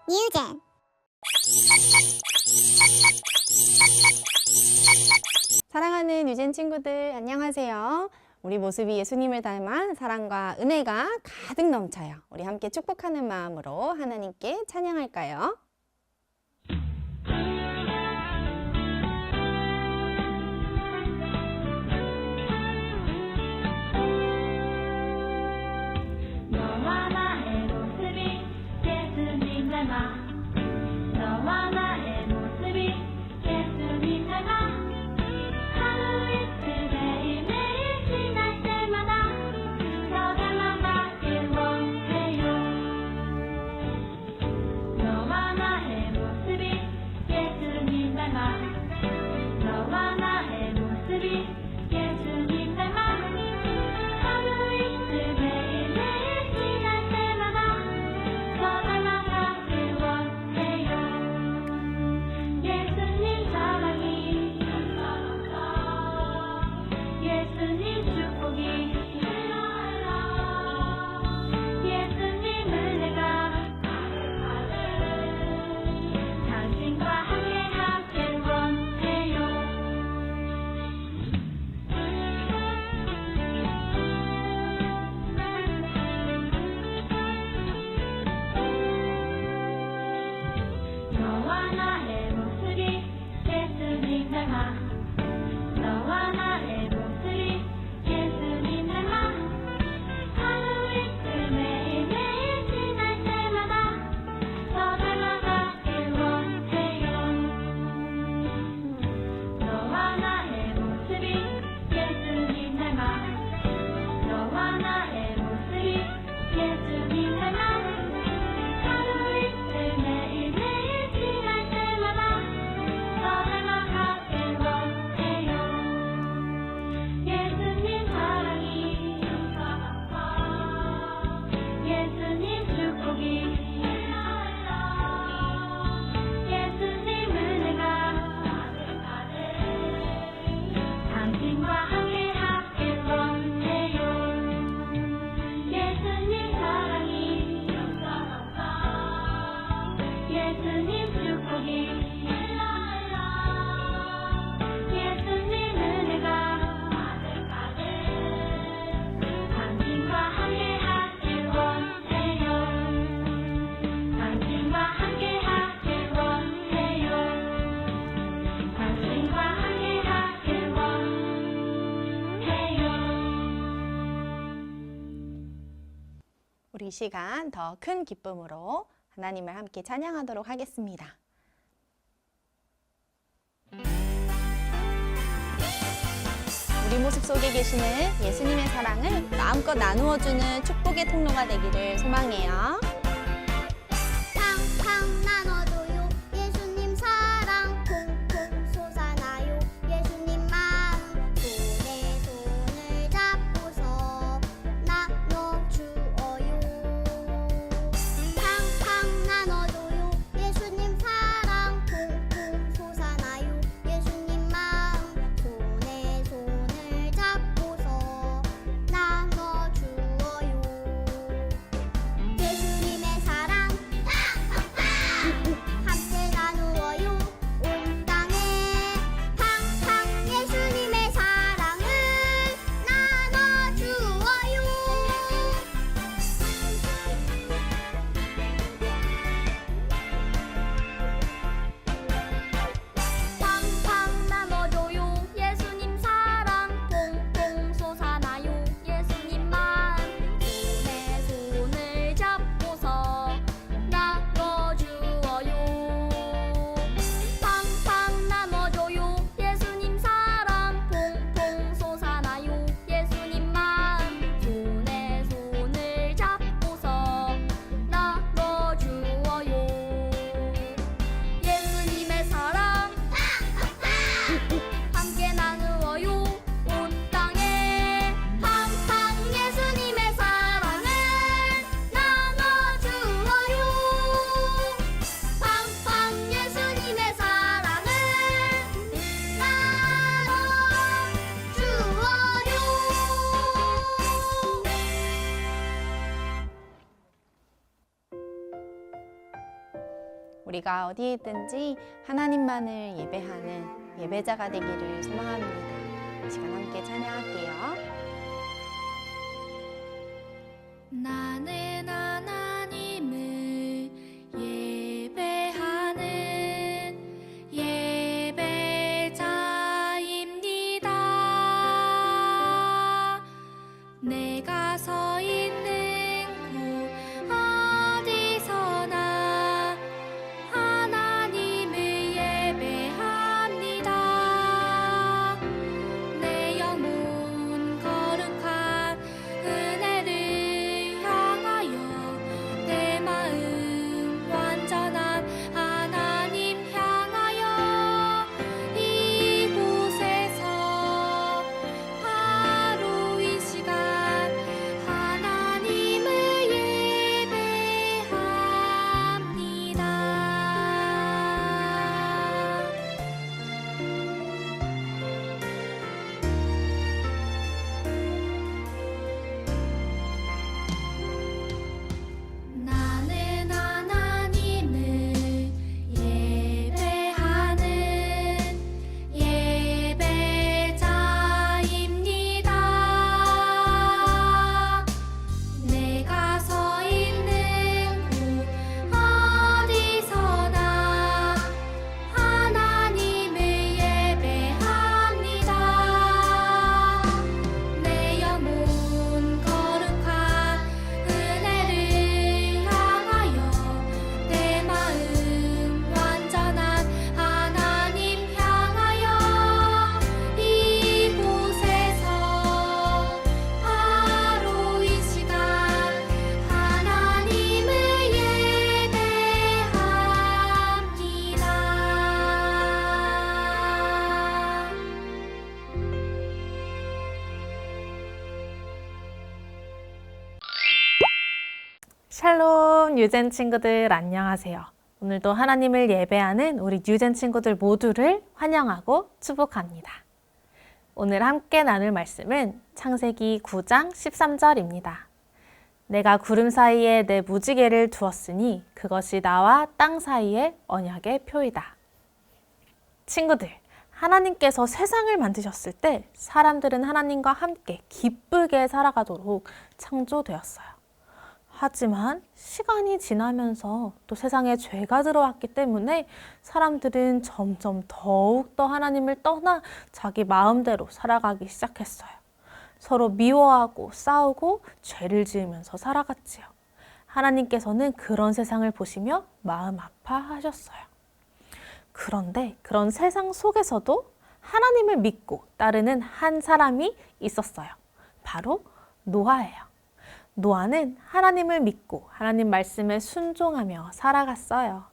뉴젠. 사랑하는 뉴젠 친구들, 안녕하세요. 우리 모습이 예수님을 닮아 사랑과 은혜가 가득 넘쳐요. 우리 함께 축복하는 마음으로 하나님께 찬양할까요? 너와 나의 모습이 예수님 닮아 너와 나의 모습이 예수님 닮아 하루 이틀 매일매일 지날 때마다 더 닮아가길 원해요. 너와 나의 모습이 예수님 닮아 너와 나의 모습이 예수님 닮아 하루 이틀 매일매일 지날 때마다 더 닮아가길 원해요. 예수님 사랑이 예수님 축복이 예수님 은혜가 당신과 함께하길 원해요. 너와 나의 모습이 예수님 닮아 너와 나의 모습이 예수님 닮아 하루 이틀 매일매일 지날 때마다 더 닮아가길 원해요. 너와 나의 모습이 예수님 닮아 너와 나의 모습이 예수님 닮아 하루 이틀 매일매일 지날 때마다 더 닮아가길 원해요. 예수님 사랑이 예수님 축복이 예수님 은혜가 당신과 함께하길 원해요. 예수님 사랑이 예수님 축복이 예수님 은혜가 당신과 함께하길 원해요. 당신과 함께하길 원해요. 당신과 함께하길 원해요. 우리 이 시간 더 큰 기쁨으로 하나님을 함께 찬양하도록 하겠습니다. 우리 모습 속에 계시는 예수님의 사랑을 마음껏 나누어주는 축복의 통로가 되기를 소망해요. 팡팡 나눠줘요. 예수님 사랑 콩콩 솟아나요. 예수님 마음 손에 손을 잡고서 나눠주어요. 팡팡 나눠줘요. 예수님 사랑 콩콩 솟아나요. 예수님 마음 손에 손을 잡고서 나눠주어요. 예수님 우리가 어디에 있든지 하나님만을 예배하는 예배자가 되기를 소망합니다. 이 시간 함께 찬양할게요. 나는 하나님을 예배하는 예배자입니다. 내가 서 있는 곳 어디서나 하나님을 예배합니다. 내 영혼 거룩한 은혜를 향하여 내 마음 완전한 하나님 향하여 이곳에서 바로 이 시간 하나님을 예배합니다. 나는 하나님을 예배하는 예배자입니다. 내가 서 있는 곳 어디서나 하나님을 예배합니다. 내 영혼 거룩한 은혜를 향하여 내 마음 완전한 하나님 향하여 이곳에서 바로 이 시간 하나님을 예배합니다. 샬롬 유젠 친구들 안녕하세요. 오늘도 하나님을 예배하는 우리 유젠 친구들 모두를 환영하고 축복합니다. 오늘 함께 나눌 말씀은 창세기 9장 13절입니다. 내가 구름 사이에 내 무지개를 두었으니 그것이 나와 땅 사이의 언약의 표이다. 친구들, 하나님께서 세상을 만드셨을 때 사람들은 하나님과 함께 기쁘게 살아가도록 창조되었어요. 하지만 시간이 지나면서 또 세상에 죄가 들어왔기 때문에 사람들은 점점 더욱더 하나님을 떠나 자기 마음대로 살아가기 시작했어요. 서로 미워하고 싸우고 죄를 지으면서 살아갔지요. 하나님께서는 그런 세상을 보시며 마음 아파하셨어요. 그런데 그런 세상 속에서도 하나님을 믿고 따르는 한 사람이 있었어요. 바로 노아예요. 노아는 하나님을 믿고 하나님 말씀에 순종하며 살아갔어요.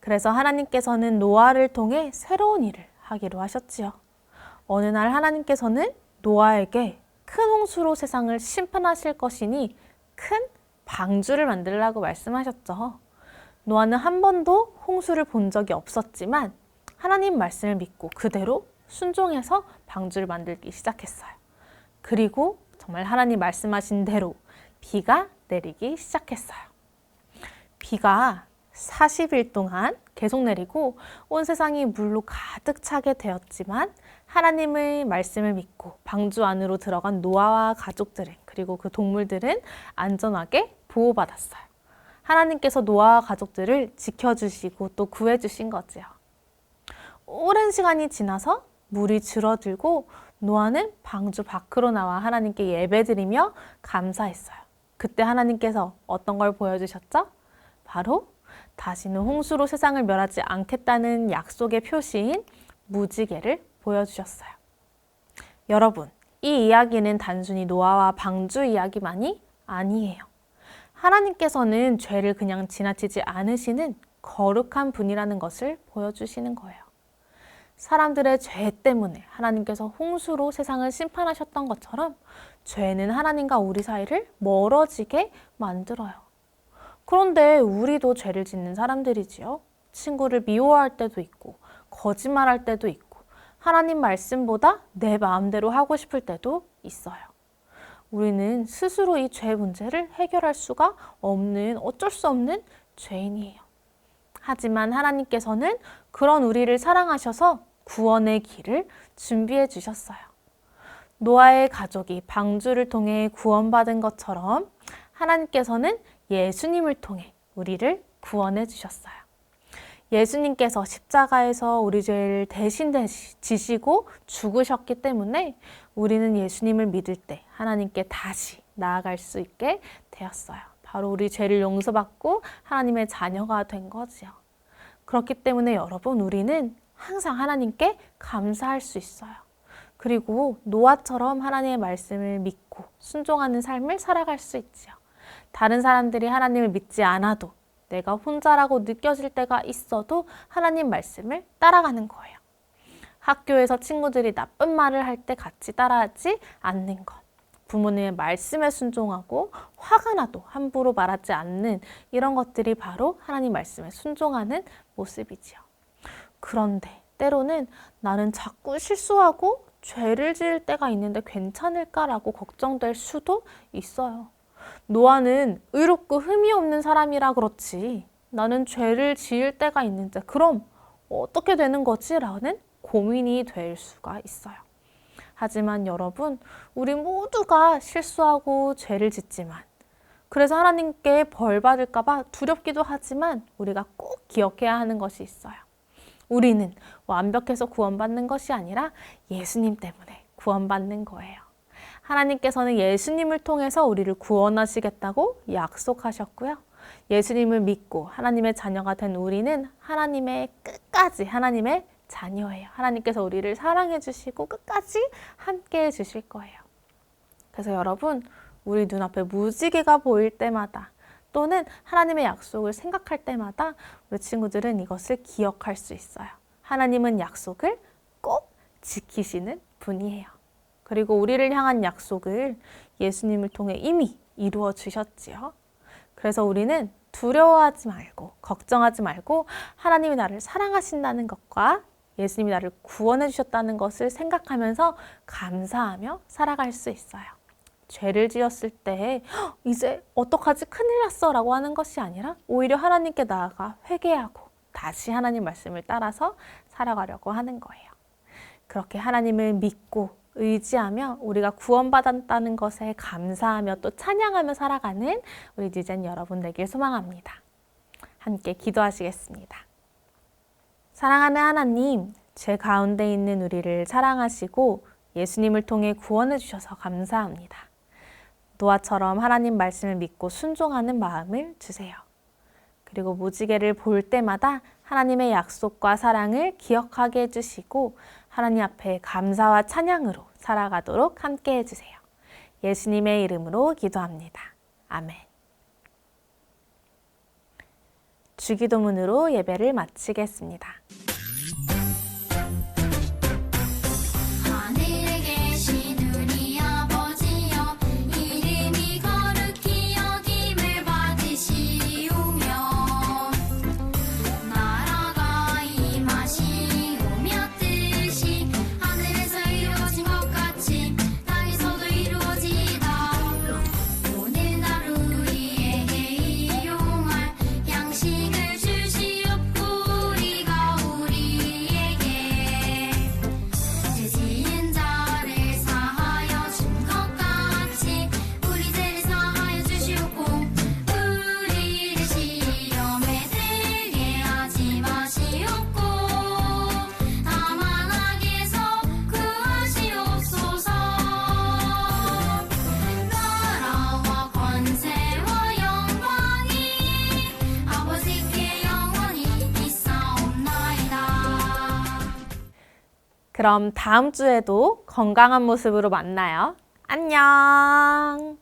그래서 하나님께서는 노아를 통해 새로운 일을 하기로 하셨지요. 어느 날 하나님께서는 노아에게 큰 홍수로 세상을 심판하실 것이니 큰 방주를 만들라고 말씀하셨죠. 노아는 한 번도 홍수를 본 적이 없었지만 하나님 말씀을 믿고 그대로 순종해서 방주를 만들기 시작했어요. 그리고 정말 하나님 말씀하신 대로 비가 내리기 시작했어요. 비가 40일 동안 계속 내리고 온 세상이 물로 가득 차게 되었지만 하나님의 말씀을 믿고 방주 안으로 들어간 노아와 가족들은 그리고 그 동물들은 안전하게 보호받았어요. 하나님께서 노아와 가족들을 지켜주시고 또 구해주신 거지요. 오랜 시간이 지나서 물이 줄어들고 노아는 방주 밖으로 나와 하나님께 예배드리며 감사했어요. 그때 하나님께서 어떤 걸 보여주셨죠? 바로 다시는 홍수로 세상을 멸하지 않겠다는 약속의 표시인 무지개를 보여주셨어요. 여러분, 이 이야기는 단순히 노아와 방주 이야기만이 아니에요. 하나님께서는 죄를 그냥 지나치지 않으시는 거룩한 분이라는 것을 보여주시는 거예요. 사람들의 죄 때문에 하나님께서 홍수로 세상을 심판하셨던 것처럼 죄는 하나님과 우리 사이를 멀어지게 만들어요. 그런데 우리도 죄를 짓는 사람들이지요. 친구를 미워할 때도 있고 거짓말할 때도 있고 하나님 말씀보다 내 마음대로 하고 싶을 때도 있어요. 우리는 스스로 이 죄 문제를 해결할 수가 없는 어쩔 수 없는 죄인이에요. 하지만 하나님께서는 그런 우리를 사랑하셔서 구원의 길을 준비해 주셨어요. 노아의 가족이 방주를 통해 구원받은 것처럼 하나님께서는 예수님을 통해 우리를 구원해 주셨어요. 예수님께서 십자가에서 우리 죄를 대신 지시고 죽으셨기 때문에 우리는 예수님을 믿을 때 하나님께 다시 나아갈 수 있게 되었어요. 바로 우리 죄를 용서받고 하나님의 자녀가 된 거지요. 그렇기 때문에 여러분, 우리는 항상 하나님께 감사할 수 있어요. 그리고 노아처럼 하나님의 말씀을 믿고 순종하는 삶을 살아갈 수 있지요. 다른 사람들이 하나님을 믿지 않아도 내가 혼자라고 느껴질 때가 있어도 하나님 말씀을 따라가는 거예요. 학교에서 친구들이 나쁜 말을 할 때 같이 따라하지 않는 것. 부모님의 말씀에 순종하고 화가 나도 함부로 말하지 않는 이런 것들이 바로 하나님 말씀에 순종하는 모습이지요. 그런데 때로는 나는 자꾸 실수하고 죄를 지을 때가 있는데 괜찮을까라고 걱정될 수도 있어요. 노아는 의롭고 흠이 없는 사람이라 그렇지 나는 죄를 지을 때가 있는데 그럼 어떻게 되는 거지? 라는 고민이 될 수가 있어요. 하지만 여러분, 우리 모두가 실수하고 죄를 짓지만 그래서 하나님께 벌 받을까 봐 두렵기도 하지만 우리가 꼭 기억해야 하는 것이 있어요. 우리는 완벽해서 구원받는 것이 아니라 예수님 때문에 구원받는 거예요. 하나님께서는 예수님을 통해서 우리를 구원하시겠다고 약속하셨고요. 예수님을 믿고 하나님의 자녀가 된 우리는 하나님의 끝까지 하나님의 자녀예요. 하나님께서 우리를 사랑해 주시고 끝까지 함께 해 주실 거예요. 그래서 여러분, 우리 눈앞에 무지개가 보일 때마다 또는 하나님의 약속을 생각할 때마다 우리 친구들은 이것을 기억할 수 있어요. 하나님은 약속을 꼭 지키시는 분이에요. 그리고 우리를 향한 약속을 예수님을 통해 이미 이루어 주셨지요. 그래서 우리는 두려워하지 말고 걱정하지 말고 하나님이 나를 사랑하신다는 것과 예수님이 나를 구원해 주셨다는 것을 생각하면서 감사하며 살아갈 수 있어요. 죄를 지었을 때 이제 어떡하지 큰일 났어 라고 하는 것이 아니라 오히려 하나님께 나아가 회개하고 다시 하나님 말씀을 따라서 살아가려고 하는 거예요. 그렇게 하나님을 믿고 의지하며 우리가 구원받았다는 것에 감사하며 또 찬양하며 살아가는 우리 뉴젠 여러분 되길 소망합니다. 함께 기도하시겠습니다. 사랑하는 하나님, 죄 가운데 있는 우리를 사랑하시고 예수님을 통해 구원해 주셔서 감사합니다. 노아처럼 하나님 말씀을 믿고 순종하는 마음을 주세요. 그리고 무지개를 볼 때마다 하나님의 약속과 사랑을 기억하게 해주시고 하나님 앞에 감사와 찬양으로 살아가도록 함께 해주세요. 예수님의 이름으로 기도합니다. 아멘. 주기도문으로 예배를 마치겠습니다. 하늘에 계신 우리 아버지여 이름이 거룩히 여김을 받으시오며 나라가 임하시오며 뜻이 하늘에서 이루어진 것 같이 땅에서도 이루어지이다. 오늘 하루 우리에게 일용할 양식을 주시옵고 우리가 우리에게 죄 지은 자를 사하여 준 것 같이 우리 죄를 사하여 주시옵고 우리를 시험에 들게 하지 마시옵고 다만 악에서 구하시옵소서. 나라와 권세와 영광이 아버지께 영원히 있사옵나이다. 그럼 다음 주에도 건강한 모습으로 만나요. 안녕!